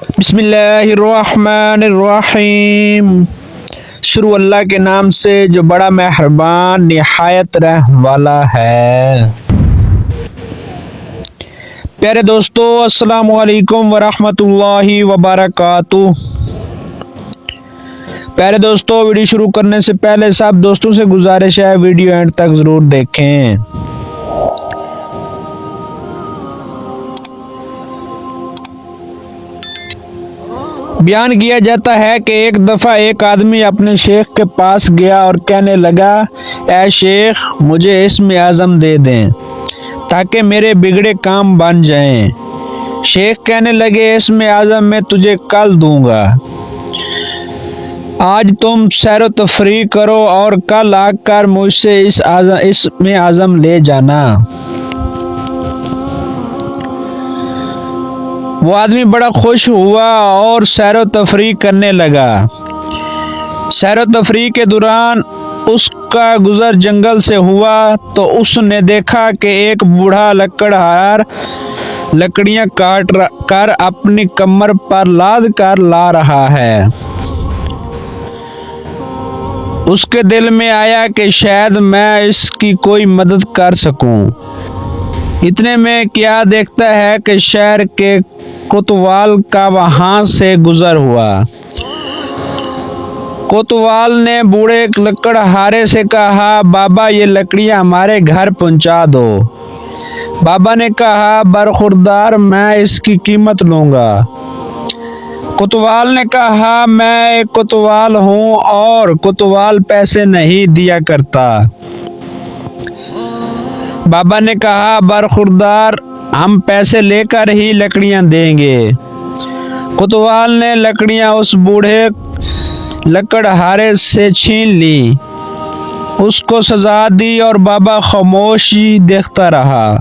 بسم اللہ الرحمن الرحیم۔ شروع اللہ کے نام سے جو بڑا مہربان نہایت رحم والا ہے۔ پیارے دوستو، السلام علیکم ورحمۃ اللہ وبرکاتہ۔ پیارے دوستو، ویڈیو شروع کرنے سے پہلے سب دوستوں سے گزارش ہے ویڈیو اینڈ تک ضرور دیکھیں۔ بیان کیا جاتا ہے کہ ایک دفعہ ایک آدمی اپنے شیخ کے پاس گیا اور کہنے لگا، اے شیخ، مجھے اسم اعظم دے دیں تاکہ میرے بگڑے کام بن جائیں۔ شیخ کہنے لگے، اسم اعظم میں تجھے کل دوں گا، آج تم سیر و تفریح کرو اور کل آ کر مجھ سے اسم اعظم لے جانا۔ وہ آدمی بڑا خوش ہوا اور سیر و تفریح کرنے لگا۔ سیر و تفریح کے دوران اس کا گزر جنگل سے ہوا تو اس نے دیکھا کہ ایک بوڑھا لکڑہار لکڑیاں کاٹ کر اپنی کمر پر لاد کر لا رہا ہے۔ اس کے دل میں آیا کہ شاید میں اس کی کوئی مدد کر سکوں۔ اتنے میں کیا دیکھتا ہے کہ شہر کے کوتوال کا وہاں سے گزر ہوا۔ کوتوال نے بوڑھے لکڑہارے سے کہا، بابا یہ لکڑیاں ہمارے گھر پہنچا دو۔ بابا نے کہا، برخوردار، میں اس کی قیمت لوں گا۔ کوتوال نے کہا، میں ایک کوتوال ہوں اور کوتوال پیسے نہیں دیا کرتا۔ بابا نے کہا، برخوردار، ہم پیسے لے کر ہی لکڑیاں دیں گے۔ کوتوال نے لکڑیاں اس بوڑھے لکڑہارے سے چھین لی، اس کو سزا دی اور بابا خاموشی دیکھتا رہا۔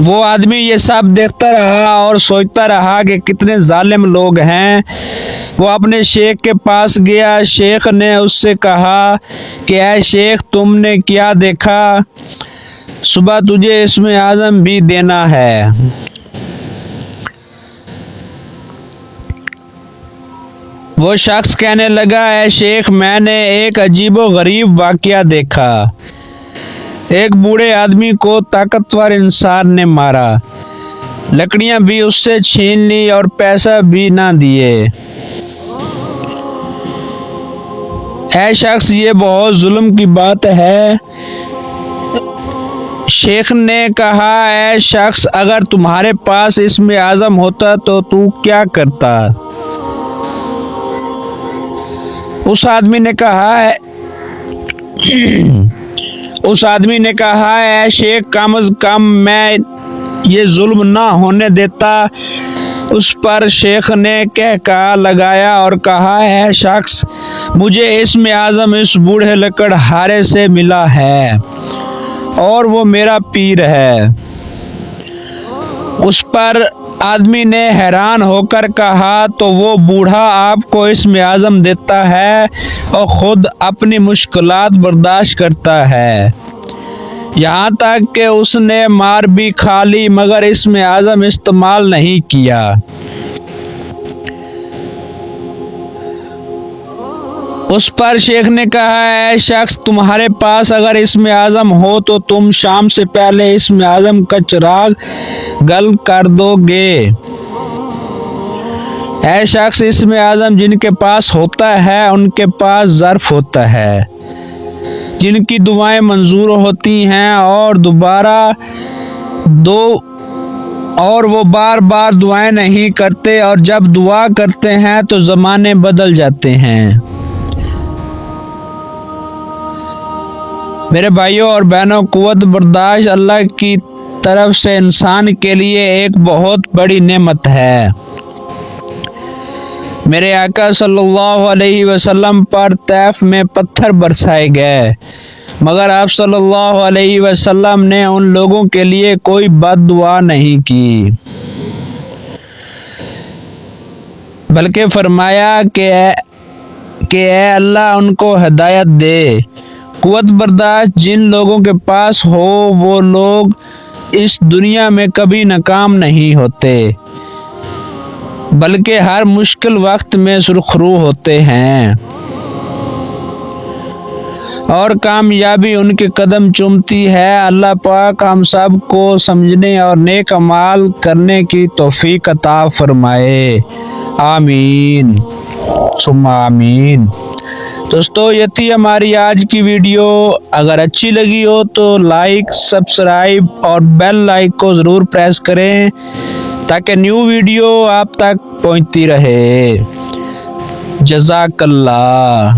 وہ آدمی یہ سب دیکھتا رہا اور سوچتا رہا کہ کتنے ظالم لوگ ہیں۔ وہ اپنے شیخ کے پاس گیا۔ شیخ نے اس سے کہا کہ اے شیخ، تم نے کیا دیکھا؟ صبح تجھے اسم اعظم بھی دینا ہے۔ وہ شخص کہنے لگا، اے شیخ، میں نے ایک عجیب و غریب واقعہ دیکھا۔ ایک بوڑھے آدمی کو طاقتور انسان نے مارا، لکڑیاں بھی اس سے چھین لی اور پیسہ بھی نہ دیے۔ اے شخص، یہ بہت ظلم کی بات ہے۔ شیخ نے کہا، اے شخص، اگر تمہارے پاس اسم اعظم ہوتا تو تو کیا کرتا؟ اس آدمی نے کہا، اے شیخ، کم از کم میں یہ ظلم نہ ہونے دیتا۔ اس پر شیخ نے کہا لگایا اور کہا، اے شخص، مجھے اسم اعظم اس بوڑھے لکڑہارے سے ملا ہے اور وہ میرا پیر ہے۔ اس پر آدمی نے حیران ہو کر کہا، تو وہ بوڑھا آپ کو اسم اعظم دیتا ہے اور خود اپنی مشکلات برداشت کرتا ہے، یہاں تک کہ اس نے مار بھی کھا لی مگر اسم اعظم استعمال نہیں کیا۔ اس پر شیخ نے کہا، اے شخص، تمہارے پاس اگر اسم اعظم ہو تو تم شام سے پہلے اسم اعظم کا چراغ گل کر دو گے۔ اے شخص، اسم اعظم جن کے پاس ہوتا ہے ان کے پاس ظرف ہوتا ہے جن کی دعائیں منظور ہوتی ہیں اور وہ بار بار دعائیں نہیں کرتے، اور جب دعا کرتے ہیں تو زمانے بدل جاتے ہیں۔ میرے بھائیوں اور بہنوں، قوت برداشت اللہ کی طرف سے انسان کے لیے ایک بہت بڑی نعمت ہے۔ میرے آقا صلی اللہ علیہ وسلم پر طیف میں پتھر برسائے گئے مگر آپ صلی اللہ علیہ وسلم نے ان لوگوں کے لیے کوئی بد دعا نہیں کی، بلکہ فرمایا کہ اے اللہ ان کو ہدایت دے۔ قوت برداشت جن لوگوں کے پاس ہو وہ لوگ اس دنیا میں کبھی ناکام نہیں ہوتے بلکہ ہر مشکل وقت میں سرخرو ہوتے ہیں، اور کامیابی ان کے قدم چومتی ہے۔ اللہ پاک ہم سب کو سمجھنے اور نیک اعمال کرنے کی توفیق عطا فرمائے، آمین ثم آمین۔ دوستو یہ تھی ہماری آج کی ویڈیو، اگر اچھی لگی ہو تو لائک، سبسکرائب اور بیل آئیکن کو ضرور پریس کریں تاکہ نیو ویڈیو آپ تک پہنچتی رہے۔ جزاک اللہ۔